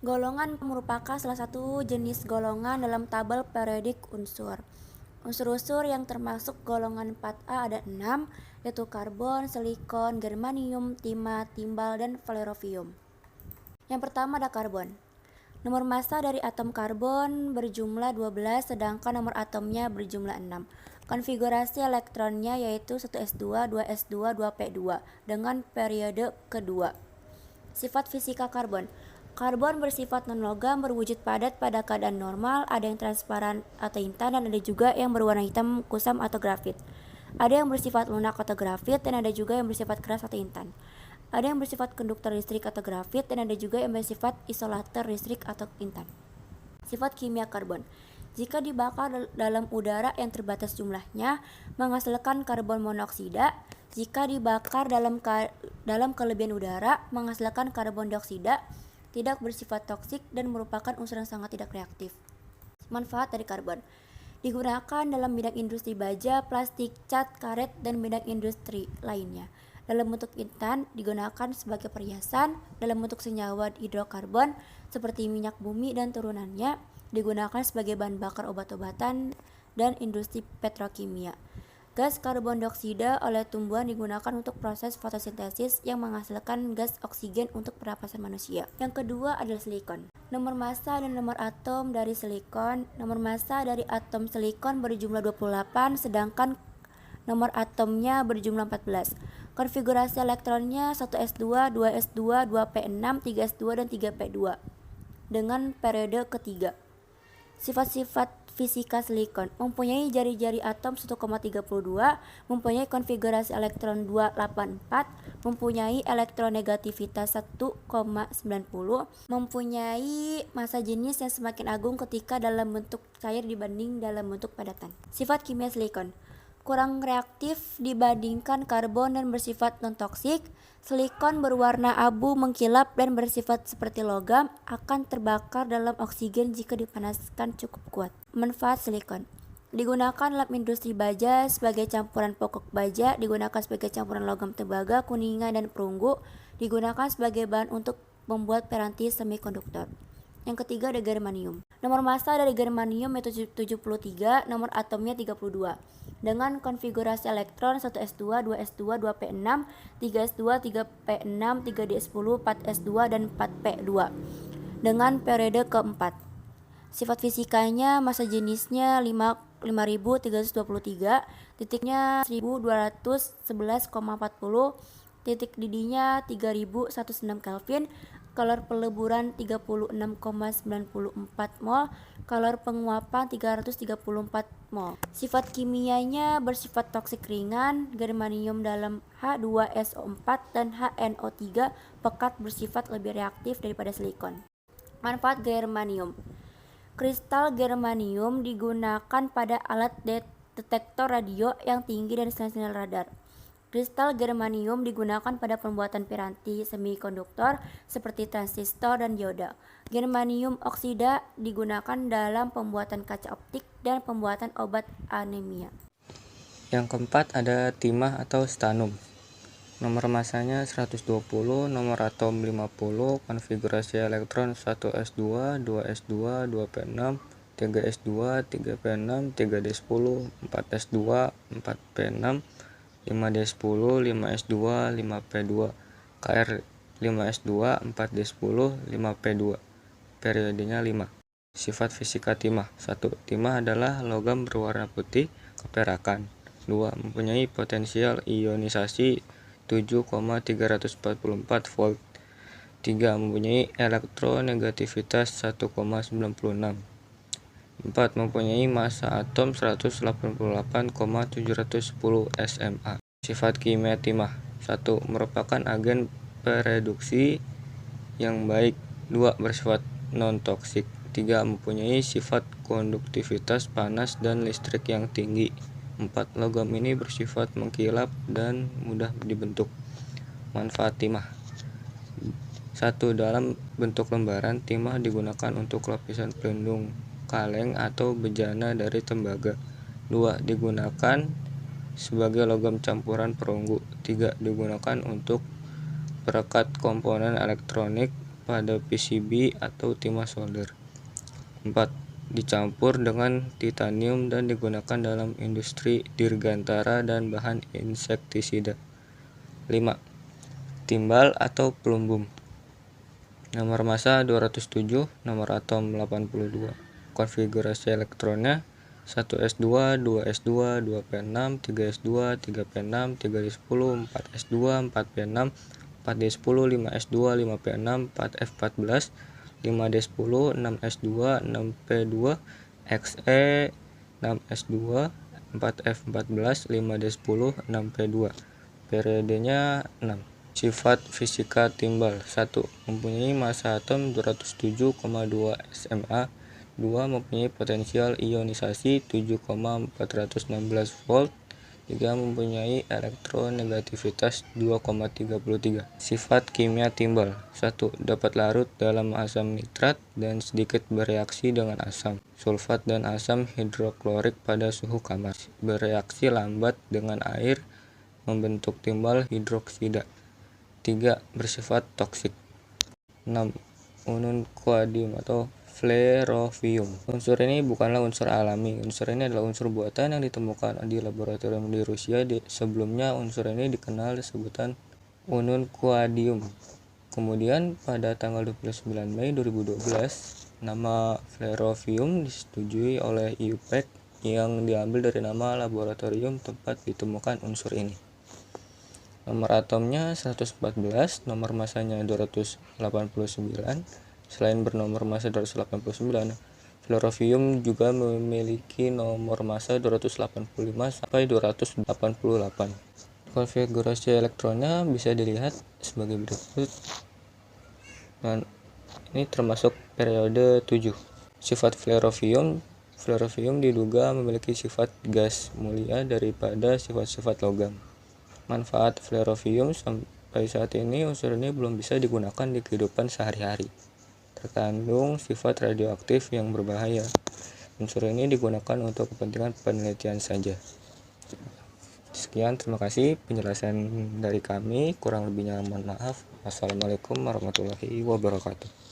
Golongan merupakan salah satu jenis golongan dalam tabel periodik unsur. Unsur-unsur yang termasuk golongan 4A ada 6, yaitu karbon, silikon, germanium, timah, timbal, dan valerium. Yang pertama ada karbon. Nomor massa dari atom karbon berjumlah 12, sedangkan nomor atomnya berjumlah 6. Konfigurasi elektronnya yaitu 1s2, 2s2, 2p2 dengan periode kedua. Sifat fisika karbon. Karbon bersifat non-logam, berwujud padat pada keadaan normal, ada yang transparan atau intan, dan ada juga yang berwarna hitam, kusam, atau grafit. Ada yang bersifat lunak atau grafit, dan ada juga yang bersifat keras atau intan. Ada yang bersifat konduktor listrik atau grafit, dan ada juga yang bersifat isolator listrik atau intan. Sifat kimia karbon. Jika dibakar dalam udara yang terbatas jumlahnya, menghasilkan karbon monoksida. Jika dibakar dalam kelebihan udara, menghasilkan karbon dioksida, tidak bersifat toksik dan merupakan unsur yang sangat tidak reaktif. Manfaat dari karbon. Digunakan dalam bidang industri baja, plastik, cat, karet, dan bidang industri lainnya. Dalam bentuk intan digunakan sebagai perhiasan, dalam bentuk senyawa hidrokarbon seperti minyak bumi dan turunannya digunakan sebagai bahan bakar obat-obatan dan industri petrokimia. Gas karbon dioksida oleh tumbuhan digunakan untuk proses fotosintesis yang menghasilkan gas oksigen untuk pernapasan manusia. Yang kedua adalah silikon. Nomor massa dan nomor atom dari silikon. Nomor massa dari atom silikon berjumlah 28, sedangkan nomor atomnya berjumlah 14. Konfigurasi elektronnya 1s2, 2s2, 2p6, 3s2, dan 3p2 dengan periode ketiga. Sifat-sifat fisika silikon. Mempunyai jari-jari atom 1,32, mempunyai konfigurasi elektron 284, mempunyai elektronegativitas 1,90, mempunyai massa jenis yang semakin agung ketika dalam bentuk cair dibanding dalam bentuk padatan. Sifat kimia silikon. Kurang reaktif dibandingkan karbon dan bersifat non-toksik. Silikon berwarna abu mengkilap dan bersifat seperti logam, akan terbakar dalam oksigen jika dipanaskan cukup kuat. Manfaat silikon. Digunakan dalam industri baja sebagai campuran pokok baja, digunakan sebagai campuran logam tembaga, kuningan, dan perunggu, digunakan sebagai bahan untuk membuat piranti semikonduktor. Yang ketiga ada germanium. Nomor massa dari germanium yaitu 73, nomor atomnya 32. Dengan konfigurasi elektron 1s2, 2s2, 2p6, 3s2, 3p6, 3d10, 4s2, dan 4p2 dengan periode keempat. Sifat fisikanya, massa jenisnya 5323, titiknya 1211,40, titik didihnya 3106 Kelvin, kalor peleburan 36,94 mol, kalor penguapan 334 mol. Sifat kimianya bersifat toksik ringan, germanium dalam H2SO4 dan HNO3 pekat bersifat lebih reaktif daripada silikon. Manfaat germanium. Kristal germanium digunakan pada alat detektor radio yang tinggi dan sinyal radar. Kristal germanium digunakan pada pembuatan piranti semikonduktor seperti transistor dan dioda. Germanium oksida digunakan dalam pembuatan kaca optik dan pembuatan obat anemia. Yang keempat ada timah atau stannum. Nomor massanya 120, nomor atom 50, konfigurasi elektron 1s2, 2s2, 2p6, 3s2, 3p6, 3d10, 4s2, 4p6, 5d10, 5s2, 5p2, Kr 5s2, 4d10, 5p2, periodenya 5. Sifat fisika timah. 1. Timah adalah logam berwarna putih keperakan. 2. Mempunyai potensial ionisasi 7,344 volt. 3. Mempunyai elektronegativitas 1,96. 4. Mempunyai massa atom 188,710 SMA. Sifat kimia timah. 1. Merupakan agen pereduksi yang baik. 2. Bersifat non-toksik. 3. Mempunyai sifat konduktivitas panas dan listrik yang tinggi. 4. Logam ini bersifat mengkilap dan mudah dibentuk. Manfaat timah. 1. Dalam bentuk lembaran, timah digunakan untuk lapisan pelindung kaleng atau bejana dari tembaga. 2. Digunakan sebagai logam campuran perunggu. 3. Digunakan untuk perekat komponen elektronik. pada PCB atau timah solder. 4. Dicampur dengan titanium dan digunakan dalam industri dirgantara dan bahan insektisida. 5. Timbal atau plumbum. Nomor massa 207, nomor atom 82. Konfigurasi elektronnya 1s2, 2s2, 2p6, 3s2, 3p6, 3d10, 4s2, 4p6, 4d10, 5s2, 5p6, 4f14, 5d10, 6s2, 6p2, xe, 6s2, 4f14, 5d10, 6p2. Periodenya 6. Sifat fisika timbal. 1. Mempunyai massa atom 207,2 SMA. 2. Mempunyai potensial ionisasi 7,416 volt. 3. Mempunyai elektronegativitas 2,33. Sifat kimia timbal. 1. Dapat larut dalam asam nitrat dan sedikit bereaksi dengan asam sulfat dan asam hidroklorik pada suhu kamar. Bereaksi lambat dengan air membentuk timbal hidroksida. 3. Bersifat toksik. 6. Ununquadium atau flerovium. Unsur ini bukanlah unsur alami. Unsur ini adalah unsur buatan yang ditemukan di laboratorium di Rusia. Sebelumnya unsur ini dikenal sebutan ununquadium. Kemudian pada tanggal 29 Mei 2012, nama flerovium disetujui oleh IUPAC yang diambil dari nama laboratorium tempat ditemukan unsur ini. Nomor atomnya 114, nomor massanya 289. Selain bernomor massa 289, flerovium juga memiliki nomor massa 285 sampai 288. Konfigurasi elektronnya bisa dilihat sebagai berikut. Dan ini termasuk periode 7. Sifat flerovium diduga memiliki sifat gas mulia daripada sifat-sifat logam. Manfaat flerovium sampai saat ini unsur ini belum bisa digunakan di kehidupan sehari-hari. Terkandung sifat radioaktif yang berbahaya. Unsur ini digunakan untuk kepentingan penelitian saja. Sekian, terima kasih penjelasan dari kami. Kurang lebihnya mohon maaf. Wassalamualaikum warahmatullahi wabarakatuh.